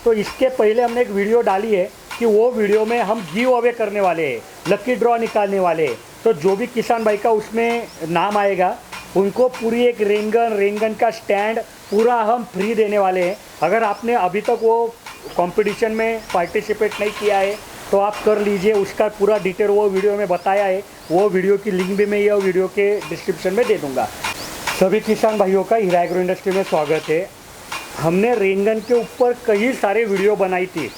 तो इसके पहले हमने एक वीडियो डाली है कि वो वीडियो में हम गिव अवे करने वाले हैं, लकी ड्रॉ निकालने वाले हैं। तो जो भी किसान भाई का उसमें नाम आएगा उनको पूरी एक रेनगन का स्टैंड पूरा हम फ्री देने वाले हैं। अगर आपने अभी तक वो कंपटीशन में पार्टिसिपेट नहीं किया है तो आप कर लीजिए, उसका पूरा डिटेल वो वीडियो में बताया है। वो वीडियो की लिंक भी मैं यह वीडियो के डिस्क्रिप्शन में दे दूँगा। सभी किसान भाइयों का हीरा एग्रो इंडस्ट्री में स्वागत है। हमने रेनगन के ऊपर कई सारे वीडियो बनाई थी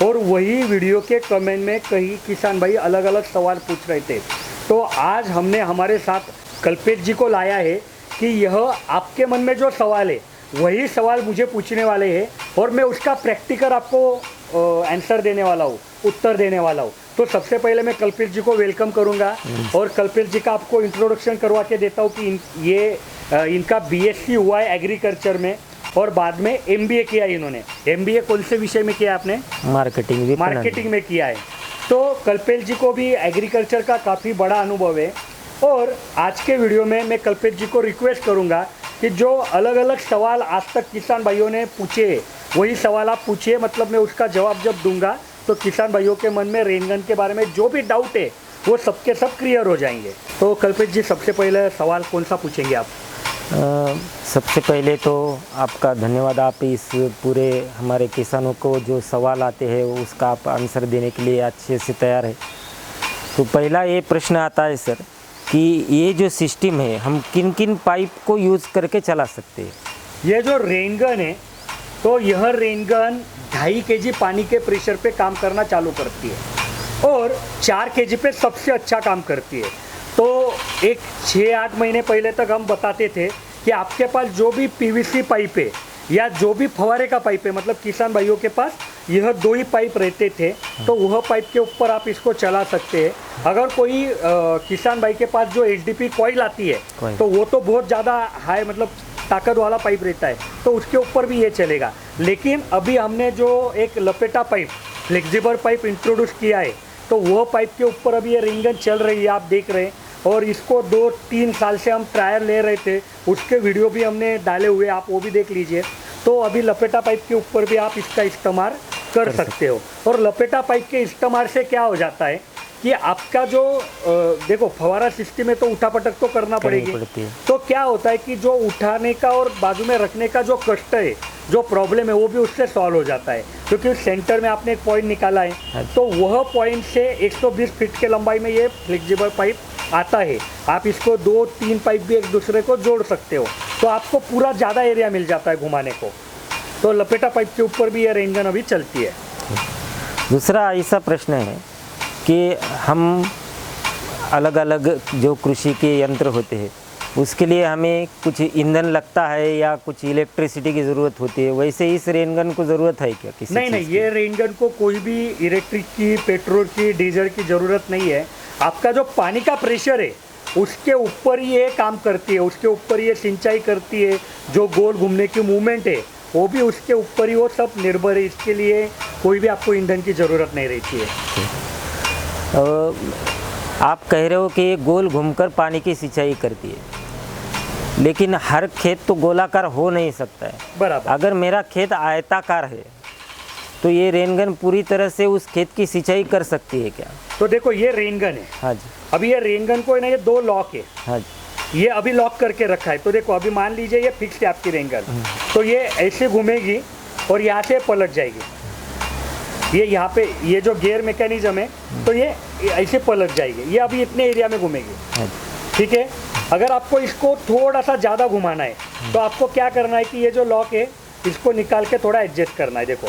और वही वीडियो के कमेंट में कई किसान भाई अलग अलग सवाल पूछ रहे थे। तो आज हमने हमारे साथ कल्पेश जी को लाया है कि यह आपके मन में जो सवाल है वही सवाल मुझे पूछने वाले हैं और मैं उसका प्रैक्टिकल आपको आंसर देने वाला हूँ, उत्तर देने वाला हूँ। तो सबसे पहले मैं कल्पेश जी को वेलकम करूँगा और कल्पेश जी का आपको इंट्रोडक्शन करवा के देता हूँ कि इनका बीएससी हुआ है एग्रीकल्चर में और बाद में एमबीए किया है इन्होंने। एमबीए कौन से विषय में किया आपने? मार्केटिंग में किया है। तो कल्पेश जी को भी एग्रीकल्चर का काफ़ी बड़ा अनुभव है और आज के वीडियो में मैं कल्पेश जी को रिक्वेस्ट करूंगा कि जो अलग अलग सवाल आज तक किसान भाइयों ने पूछे वही सवाल आप पूछिए, मतलब मैं उसका जवाब जब दूंगा तो किसान भाइयों के मन में रेनगन के बारे में जो भी डाउट है वो सबके सब क्लियर हो जाएंगे। तो कल्पेश जी सबसे पहले सवाल कौन सा पूछेंगे आप? सबसे पहले तो आपका धन्यवाद, आप इस पूरे हमारे किसानों को जो सवाल आते हैं उसका आप आंसर देने के लिए अच्छे से तैयार है। तो पहला ये प्रश्न आता है सर कि ये जो सिस्टम है हम किन किन पाइप को यूज़ करके चला सकते हैं? ये जो रेनगन है तो यह रेनगन 2.5 kg पानी के प्रेशर पे काम करना चालू करती है और 4 kg पे सबसे अच्छा काम करती है। तो एक 6-8 महीने पहले तक हम बताते थे कि आपके पास जो भी पीवीसी पाइप है या जो भी फवारे का पाइप है, मतलब किसान भाइयों के पास यह 2 ही पाइप रहते थे, तो वह पाइप के ऊपर आप इसको चला सकते हैं। अगर कोई किसान भाई के पास जो एचडीपी कॉइल आती है तो वो तो बहुत ज़्यादा हाई मतलब ताकत वाला पाइप रहता है, तो उसके ऊपर भी ये चलेगा। लेकिन अभी हमने जो एक लपेटा पाइप, फ्लेक्सिबल पाइप इंट्रोड्यूस किया है तो वह पाइप के ऊपर अभी ये रेनगन चल रही है, आप देख रहे हैं। और इसको 2-3 साल से हम ट्रायल ले रहे थे, उसके वीडियो भी हमने डाले हुए, आप वो भी देख लीजिए। तो अभी लपेटा पाइप के ऊपर भी आप इसका इस्तेमाल कर सकते हो। और लपेटा पाइप के इस्तेमाल से क्या हो जाता है कि आपका जो देखो फवारा सिस्टम में तो उठापटक तो करना पड़ेगी, तो क्या होता है कि जो उठाने का और बाजू में रखने का जो कष्ट है, जो प्रॉब्लम है वो भी उससे सॉल्व हो जाता है, क्योंकि सेंटर में आपने एक पॉइंट निकाला है तो वह पॉइंट से 120 फीट के लंबाई में ये फ्लेक्सिबल पाइप आता है। आप इसको 2-3 पाइप भी एक दूसरे को जोड़ सकते हो, तो आपको पूरा ज़्यादा एरिया मिल जाता है घुमाने को। तो लपेटा पाइप के ऊपर भी ये रेनगन अभी चलती है। दूसरा ऐसा प्रश्न है कि हम अलग अलग जो कृषि के यंत्र होते हैं उसके लिए हमें कुछ ईंधन लगता है या कुछ इलेक्ट्रिसिटी की ज़रूरत होती है, वैसे इस रेनगन को ज़रूरत है क्या किसी? नहीं, ये रेनगन को कोई भी इलेक्ट्रिक की, पेट्रोल की, डीजल की ज़रूरत नहीं है। आपका जो पानी का प्रेशर है उसके ऊपर ही ये काम करती है, उसके ऊपर ये सिंचाई करती है। जो गोल घूमने की मूवमेंट है वो भी उसके ऊपर ही वो सब निर्भर है। इसके लिए कोई भी आपको ईंधन की ज़रूरत नहीं रहती है। आप कह रहे हो कि ये गोल घूमकर पानी की सिंचाई करती है, लेकिन हर खेत तो गोलाकार हो नहीं सकता है। बराबर। अगर मेरा खेत आयताकार है तो ये रेनगन पूरी तरह से उस खेत की सिंचाई कर सकती है क्या? तो देखो ये रेनगन है। हाँ जी। अभी ये रेनगन को है ना, ये 2 लॉक है। हाँ जी। ये अभी लॉक करके रखा है। तो देखो अभी मान लीजिए ये फिक्स है आपकी रेनगन, तो ये ऐसे घूमेगी और यहाँ से पलट जाएगी। ये यहाँ पे ये जो गियर मैकेनिज्म है तो ये ऐसे पलट जाएगी, ये अभी इतने एरिया में घूमेगी। ठीक है। अगर आपको इसको थोड़ा सा ज़्यादा घुमाना है तो आपको क्या करना है कि ये जो लॉक है इसको निकाल के थोड़ा एडजस्ट करना है। देखो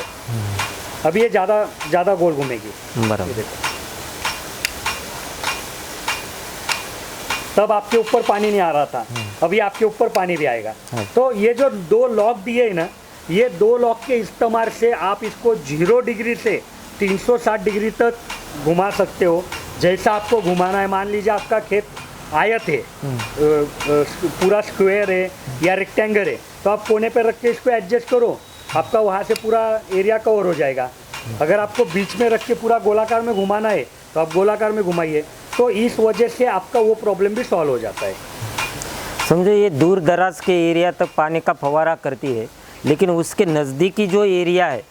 अभी ये ज़्यादा गोल घूमेगी। बराबर। देखो तब आपके ऊपर पानी नहीं आ रहा था, अभी आपके ऊपर पानी भी आएगा। तो ये जो 2 लॉक दिए है ना, ये 2 लॉक के इस्तेमाल से आप इसको 0 डिग्री से 360 डिग्री तक घुमा सकते हो, जैसा आपको घुमाना है। मान लीजिए आपका खेत आयत है, पूरा स्क्वायर है या रेक्टेंगल है, तो आप कोने पे रख के इसको एडजस्ट करो, आपका वहाँ से पूरा एरिया कवर हो जाएगा। अगर आपको बीच में रख के पूरा गोलाकार में घुमाना है तो आप गोलाकार में घुमाइए, तो इस वजह से आपका वो प्रॉब्लम भी सॉल्व हो जाता है। समझो ये दूर दराज के एरिया तक पानी का फवारा करती है, लेकिन उसके नज़दीकी जो एरिया है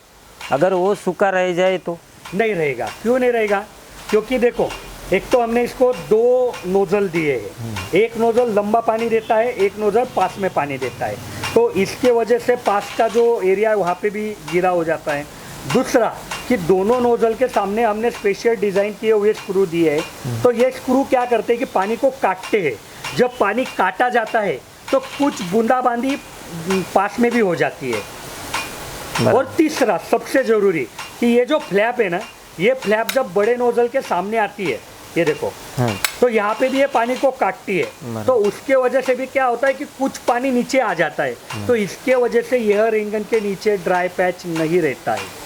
अगर वो सूखा रह जाए तो नहीं रहेगा। क्यों नहीं रहेगा? क्योंकि देखो, एक तो हमने इसको 2 नोजल दिए हैं, एक नोजल लंबा पानी देता है, एक नोजल पास में पानी देता है, तो इसके वजह से पास का जो एरिया है वहाँ पे भी गीला हो जाता है। दूसरा कि दोनों नोजल के सामने हमने स्पेशल डिज़ाइन किए हुए स्क्रू दिए हैं, तो ये स्क्रू क्या करते हैं कि पानी को काटते हैं। जब पानी काटा जाता है तो कुछ बूंदाबांदी पास में भी हो जाती है। और तीसरा सबसे ज़रूरी कि ये जो फ्लैप है ना, ये फ्लैप जब बड़े नोजल के सामने आती है, ये देखो, तो यहाँ पे भी ये पानी को काटती है, तो उसके वजह से भी क्या होता है कि कुछ पानी नीचे आ जाता है, तो इसके वजह से यह रेंगन के नीचे ड्राई पैच नहीं रहता है।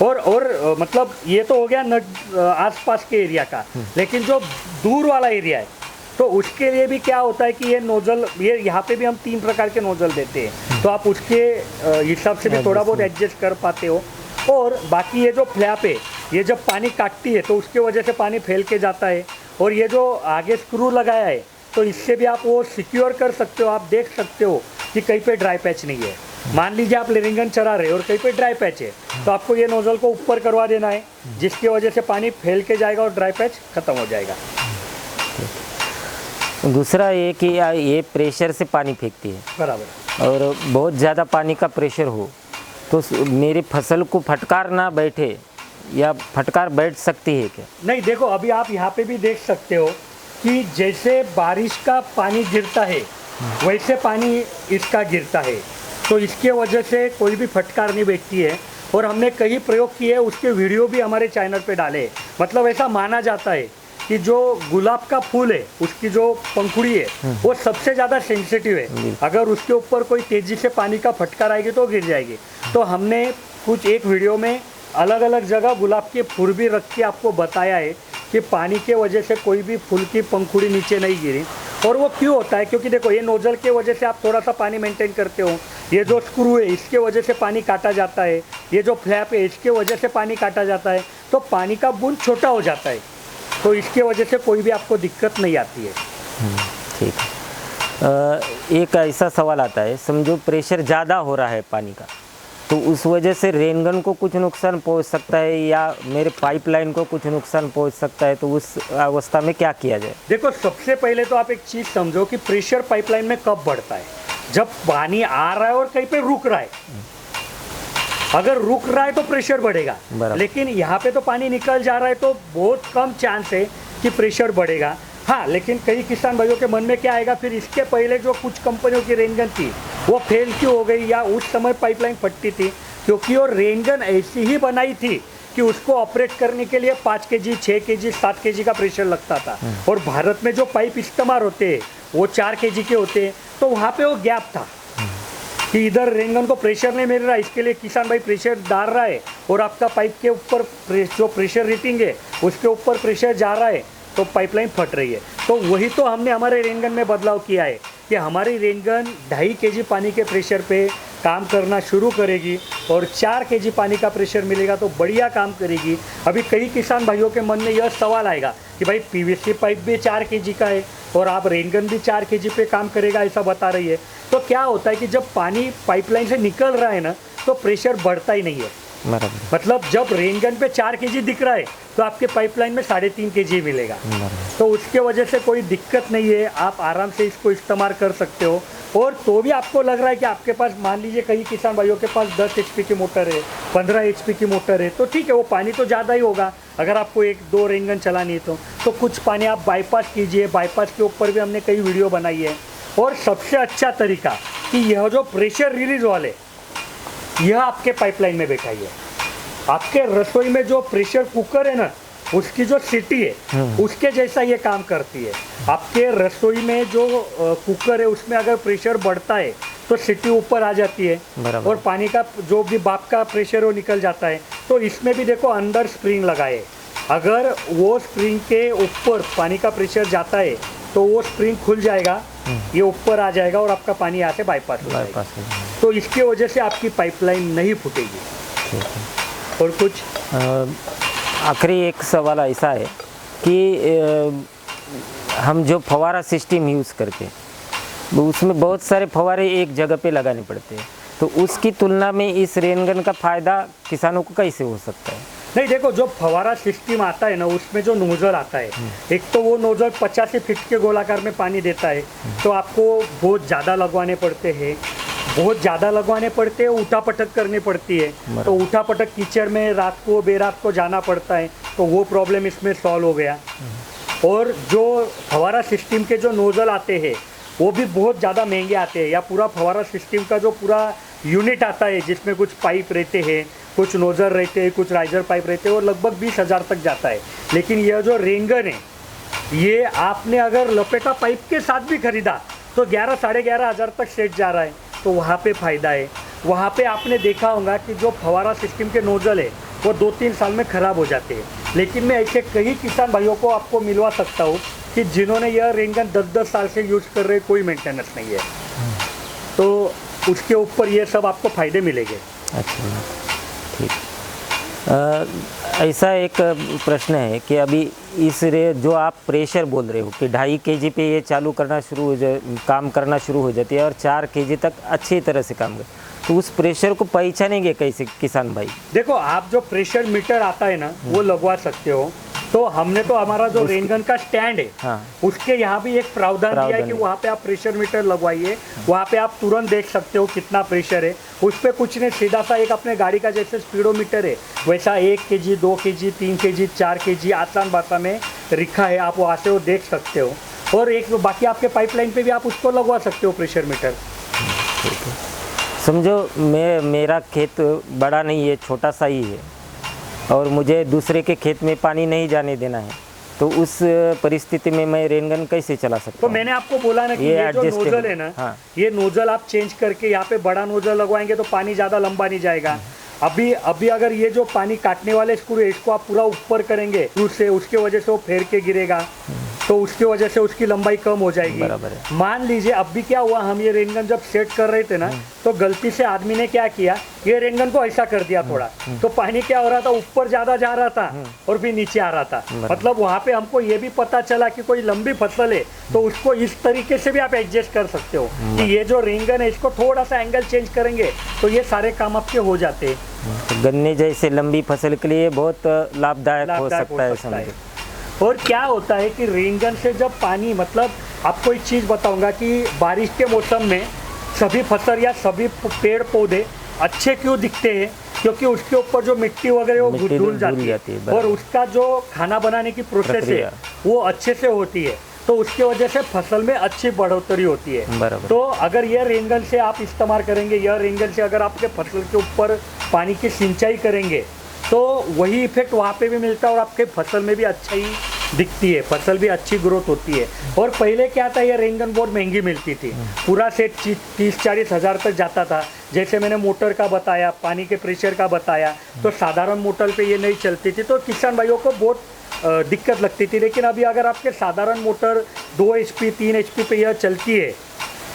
और मतलब ये तो हो गया नट आसपास के एरिया का, लेकिन जो दूर वाला एरिया है तो उसके लिए भी क्या होता है कि ये नोजल, ये यहाँ पे भी हम 3 प्रकार के नोजल देते हैं, तो आप उसके हिसाब से भी थोड़ा बहुत एडजस्ट कर पाते हो। और बाकी ये जो फ्लैप है, ये जब पानी काटती है तो उसके वजह से पानी फैल के जाता है। और ये जो आगे स्क्रू लगाया है, तो इससे भी आप वो सिक्योर कर सकते हो। आप देख सकते हो कि कहीं पे ड्राई पैच नहीं है। मान लीजिए आप रेंगन चरा रहे हो और कहीं पे ड्राई पैच है, तो आपको ये नोजल को ऊपर करवा देना है, जिसकी वजह से पानी फैल के जाएगा और ड्राई पैच खत्म हो जाएगा। दूसरा ये कि ये प्रेशर से पानी फेंकती है, बराबर। और बहुत ज़्यादा पानी का प्रेशर हो तो मेरी फसल को फटकार ना बैठे, या फटकार बैठ सकती है क्या? नहीं, देखो अभी आप यहाँ पे भी देख सकते हो कि जैसे बारिश का पानी गिरता है वैसे पानी इसका गिरता है, तो इसके वजह से कोई भी फटकार नहीं बैठती है। और हमने कई प्रयोग किए, उसके वीडियो भी हमारे चैनल पे डाले। मतलब ऐसा माना जाता है कि जो गुलाब का फूल है, उसकी जो पंखुड़ी है वो सबसे ज़्यादा सेंसिटिव है। अगर उसके ऊपर कोई तेज़ी से पानी का फटकार आएगी तो गिर जाएगी। तो हमने कुछ एक वीडियो में अलग अलग जगह गुलाब के फूल भी रख के आपको बताया है कि पानी के वजह से कोई भी फूल की पंखुड़ी नीचे नहीं गिरी। और वो क्यों होता है? क्योंकि देखो, ये नोजल के वजह से आप थोड़ा सा पानी मेंटेन करते हो, ये जो स्क्रू है इसके वजह से पानी काटा जाता है, ये जो फ्लैप है इसके वजह से पानी काटा जाता है, तो पानी का बूंद छोटा हो जाता है, तो इसके वजह से कोई भी आपको दिक्कत नहीं आती है। ठीक है। एक ऐसा सवाल आता है, समझो प्रेशर ज़्यादा हो रहा है पानी का, तो उस वजह से रेनगन को कुछ नुकसान पहुंच सकता है या मेरे पाइपलाइन को कुछ नुकसान पहुंच सकता है, तो उस अवस्था में क्या किया जाए? देखो, सबसे पहले तो आप एक चीज़ समझो कि प्रेशर पाइपलाइन में कब बढ़ता है? जब पानी आ रहा है और कहीं पे रुक रहा है। अगर रुक रहा है तो प्रेशर बढ़ेगा, लेकिन यहाँ पे तो पानी निकल जा रहा है, तो बहुत कम चांस है कि प्रेशर बढ़ेगा। हाँ, लेकिन कई किसान भाइयों के मन में क्या आएगा, फिर इसके पहले जो कुछ कंपनियों की रेनगन थी वो फेल क्यों हो गई, या उस समय पाइपलाइन फटती थी? क्योंकि वो रेनगन ऐसी ही बनाई थी कि उसको ऑपरेट करने के लिए 5 kg, 6 kg, 7 kg का प्रेशर लगता था। और भारत में जो पाइप इस्तेमाल होते हैं वो 4 kg के होते हैं, तो वहाँ पे वो गैप था कि इधर रेंगन को प्रेशर नहीं मिल रहा, इसके लिए किसान भाई प्रेशर डाल रहा है और आपका पाइप के ऊपर जो प्रेशर रेटिंग है उसके ऊपर प्रेशर जा रहा है, तो पाइपलाइन फट रही है। तो वही तो हमने हमारे रेनगन में बदलाव किया है कि हमारी रेनगन 2.5 kg पानी के प्रेशर पे काम करना शुरू करेगी और 4 kg पानी का प्रेशर मिलेगा तो बढ़िया काम करेगी। अभी कई किसान भाइयों के मन में यह सवाल आएगा कि भाई पीवीसी पाइप भी 4 kg का है और आप रेनगन भी 4 kg पे काम करेगा, ऐसा बता रही है। तो क्या होता है कि जब पानी पाइपलाइन से निकल रहा है ना, तो प्रेशर बढ़ता ही नहीं है। मतलब जब रेनगन पे 4 kg दिख रहा है तो आपके पाइपलाइन में 3.5 kg मिलेगा, तो उसके वजह से कोई दिक्कत नहीं है, आप आराम से इसको इस्तेमाल कर सकते हो। और तो भी आपको लग रहा है कि आपके पास, मान लीजिए कई किसान भाइयों के पास 10 HP की मोटर है, 15 HP की मोटर है, तो ठीक है, वो पानी तो ज़्यादा ही होगा। अगर आपको 1-2 रेनगन चलानी है तो कुछ पानी आप बाईपास कीजिए। बाईपास के ऊपर भी हमने कई वीडियो बनाई है। और सबसे अच्छा तरीका कि यह जो प्रेशर रिलीज वाले, यह आपके पाइपलाइन में बैठाइए। आपके रसोई में जो प्रेशर कुकर है ना, उसकी जो सीटी है उसके जैसा ये काम करती है। आपके रसोई में जो कुकर है उसमें अगर प्रेशर बढ़ता है तो सीटी ऊपर आ जाती है और पानी का जो भी भाप का प्रेशर वो निकल जाता है। तो इसमें भी देखो अंदर स्प्रिंग लगाए, अगर वो स्प्रिंग के ऊपर पानी का प्रेशर जाता है तो वो स्प्रिंग खुल जाएगा, ये ऊपर आ जाएगा और आपका पानी यहाँ से बाईपास हो जाएगा। तो इसकी वजह से आपकी पाइपलाइन नहीं फूटेगी। और कुछ आखिरी एक सवाल ऐसा है कि हम जो फवारा सिस्टम यूज़ करते हैं उसमें बहुत सारे फवारे एक जगह पे लगाने पड़ते हैं, तो उसकी तुलना में इस रेनगन का फ़ायदा किसानों को कैसे हो सकता है? नहीं देखो, जो फवारा सिस्टम आता है ना, उसमें जो नोजल आता है, एक तो वो नोजल 50 फीट के गोलाकार में पानी देता है, तो आपको बहुत ज़्यादा लगवाने पड़ते हैं, उठा पटक करनी पड़ती है, तो उठा पटक कीचड़ में रात को बेरात को जाना पड़ता है, तो वो प्रॉब्लम इसमें सॉल्व हो गया। और जो फवारा सिस्टम के जो नोजल आते हैं वो भी बहुत ज़्यादा महंगे आते हैं, या पूरा फवारा सिस्टम का जो पूरा यूनिट आता है जिसमें कुछ पाइप रहते हैं, कुछ नोजल रहते हैं, कुछ राइजर पाइप रहते हैं, वो लगभग 20,000 तक जाता है। लेकिन यह जो रेंगन है, ये आपने अगर लपेटा पाइप के साथ भी खरीदा तो 11 साढ़े 11,000 तक सेट जा रहा है, तो वहाँ पे फ़ायदा है। वहाँ पे आपने देखा होगा कि जो फवारा सिस्टम के नोजल है वो 2-3 साल में ख़राब हो जाते हैं, लेकिन मैं ऐसे कई किसान भाइयों को आपको मिलवा सकता हूँ कि जिन्होंने यह रेंगन 10-10 साल से यूज़ कर रहे, कोई मेंटेनेंस नहीं है, तो उसके ऊपर ये सब आपको फ़ायदे मिलेंगे। अच्छा, ठीक। ऐसा एक प्रश्न है कि अभी इस जो आप प्रेशर बोल रहे हो कि 2.5 kg पे ये चालू करना शुरू हो जाए, काम करना शुरू हो जाती है और 4 kg तक अच्छी तरह से काम कर, तो उस प्रेशर को पहचानेंगे कैसे किसान भाई? देखो, आप जो प्रेशर मीटर आता है ना, वो लगवा सकते हो। तो हमने तो हमारा जो रेनगन का स्टैंड है, हाँ, उसके यहाँ भी एक प्रावधान दिया है कि वहाँ पे आप प्रेशर मीटर लगवाइए, वहाँ पे आप तुरंत देख सकते हो कितना प्रेशर है। उस पर कुछ नहीं, सीधा सा एक अपने गाड़ी का जैसे स्पीडोमीटर है वैसा 1 kg, 2 kg, 3 kg, 4 kg आसान भाषा में लिखा है, आप वहाँ से वो देख सकते हो। और एक बाकी आपके पाइपलाइन पे भी आप उसको लगवा सकते हो प्रेशर मीटर। समझो मेरा खेत बड़ा नहीं है, छोटा सा ही है, और मुझे दूसरे के खेत में पानी नहीं जाने देना है, तो उस परिस्थिति में मैं रेनगन कैसे चला सकता तो हूँ? मैंने आपको बोला ना कि ये जो नोजल है ना, हाँ, ये नोजल आप चेंज करके यहाँ पे बड़ा नोजल लगवाएंगे तो पानी ज़्यादा लंबा नहीं जाएगा। अभी अगर ये जो पानी काटने वाले स्क्रू है इसको आप पूरा ऊपर करेंगे उससे, उसके वजह से वो फेर के गिरेगा, तो उसकी वजह से उसकी लंबाई कम हो जाएगी। बराबर है। मान लीजिए अब भी क्या हुआ, हम ये रेनगन जब सेट कर रहे थे ना, तो गलती से आदमी ने क्या किया, ये रेनगन को ऐसा कर दिया थोड़ा, तो पानी क्या हो रहा था, ऊपर ज़्यादा जा रहा था और फिर नीचे आ रहा था। मतलब वहाँ पे हमको ये भी पता चला कि कोई लंबी फसल है तो उसको इस तरीके से भी आप एडजस्ट कर सकते हो कि ये जो रेनगन है इसको थोड़ा सा एंगल चेंज करेंगे तो ये सारे काम आपके हो जाते हैं। तो गन्ने जैसे लंबी फसल के लिए बहुत लाभदायक हो सकता है समझो। और क्या होता है कि रेनगन से जब पानी, मतलब आपको एक चीज़ बताऊंगा कि बारिश के मौसम में सभी फसल या सभी पेड़ पौधे अच्छे क्यों दिखते हैं, क्योंकि उसके ऊपर जो मिट्टी वगैरह वो धुल जाती है और उसका जो खाना बनाने की प्रोसेस है वो अच्छे से होती है, तो उसकी वजह से फसल में अच्छी बढ़ोतरी होती है। तो अगर यह रेनगन से आप इस्तेमाल करेंगे, यह रेनगन से अगर आपके फसल के ऊपर पानी की सिंचाई करेंगे तो वही इफेक्ट वहाँ पे भी मिलता है और आपके फसल में भी अच्छा ही दिखती है, फसल भी अच्छी ग्रोथ होती है। और पहले क्या था, ये रेनगन बहुत महंगी मिलती थी, पूरा सेट 30-40 हज़ार तक जाता था। जैसे मैंने मोटर का बताया, पानी के प्रेशर का बताया, तो साधारण मोटर पे ये नहीं चलती थी, तो किसान भाइयों को बहुत दिक्कत लगती थी। लेकिन अभी अगर आपके साधारण मोटर 2 HP 3 HP पे यह चलती है,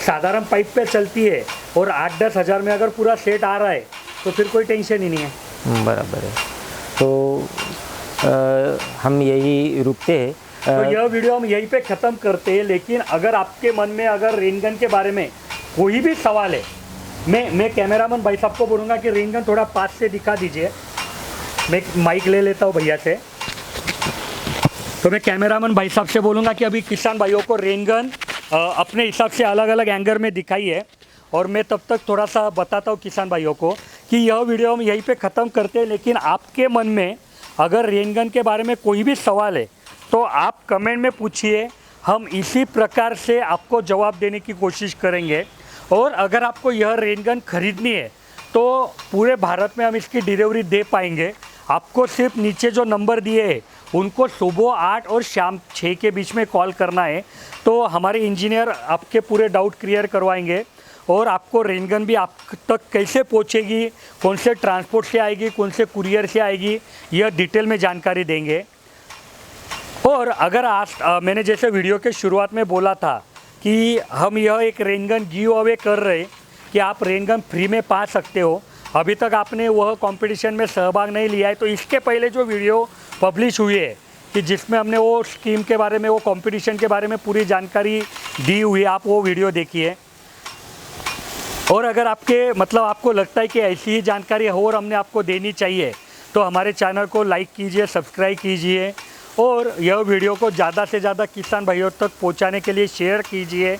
साधारण पाइप पे चलती है और 8-10 हज़ार में अगर पूरा सेट आ रहा है तो फिर कोई टेंशन ही नहीं है। बराबर है। तो हम यही रुकते हैं, तो यह वीडियो हम यहीं पे ख़त्म करते हैं। लेकिन अगर आपके मन में अगर रेनगन के बारे में कोई भी सवाल है, मैं कैमरामैन भाई साहब को बोलूँगा कि रेनगन थोड़ा पास से दिखा दीजिए। मैं माइक ले लेता हूँ भैया से। तो मैं कैमरामैन भाई साहब से बोलूँगा कि अभी किसान भाइयों को रेनगन अपने हिसाब से अलग अलग एंगल में दिखाई है, और मैं तब तक थोड़ा सा बताता हूँ किसान भाइयों को कि यह वीडियो हम यहीं पे ख़त्म करते हैं। लेकिन आपके मन में अगर रेनगन के बारे में कोई भी सवाल है तो आप कमेंट में पूछिए, हम इसी प्रकार से आपको जवाब देने की कोशिश करेंगे। और अगर आपको यह रेनगन खरीदनी है तो पूरे भारत में हम इसकी डिलीवरी दे पाएंगे। आपको सिर्फ नीचे जो नंबर दिए हैं उनको सुबह 8 और शाम 6 के बीच में कॉल करना है, तो हमारे इंजीनियर आपके पूरे डाउट क्लियर करवाएंगे। और आपको रेनगन भी आप तक कैसे पहुंचेगी, कौन से ट्रांसपोर्ट से आएगी, कौन से कुरियर से आएगी, यह डिटेल में जानकारी देंगे। और अगर आज मैंने जैसे वीडियो के शुरुआत में बोला था कि हम यह एक रेनगन गिव अवे कर रहे कि आप रेनगन फ्री में पा सकते हो, अभी तक आपने वह कंपटीशन में सहभाग नहीं लिया है तो इसके पहले जो वीडियो पब्लिश हुई है कि जिसमें हमने वो स्कीम के बारे में, वो कंपटीशन के बारे में पूरी जानकारी दी हुई है, आप वो वीडियो देखिए। और अगर आपके मतलब आपको लगता है कि ऐसी ही जानकारी और हमने आपको देनी चाहिए तो हमारे चैनल को लाइक कीजिए, सब्सक्राइब कीजिए और यह वीडियो को ज़्यादा से ज़्यादा किसान भाइयों तक पहुंचाने के लिए शेयर कीजिए।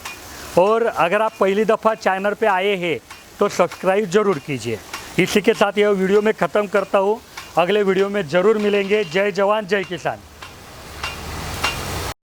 और अगर आप पहली दफ़ा चैनल पे आए हैं तो सब्सक्राइब ज़रूर कीजिए। इसी के साथ यह वीडियो मैं ख़त्म करता हूँ। अगले वीडियो में ज़रूर मिलेंगे। जय जवान जय किसान।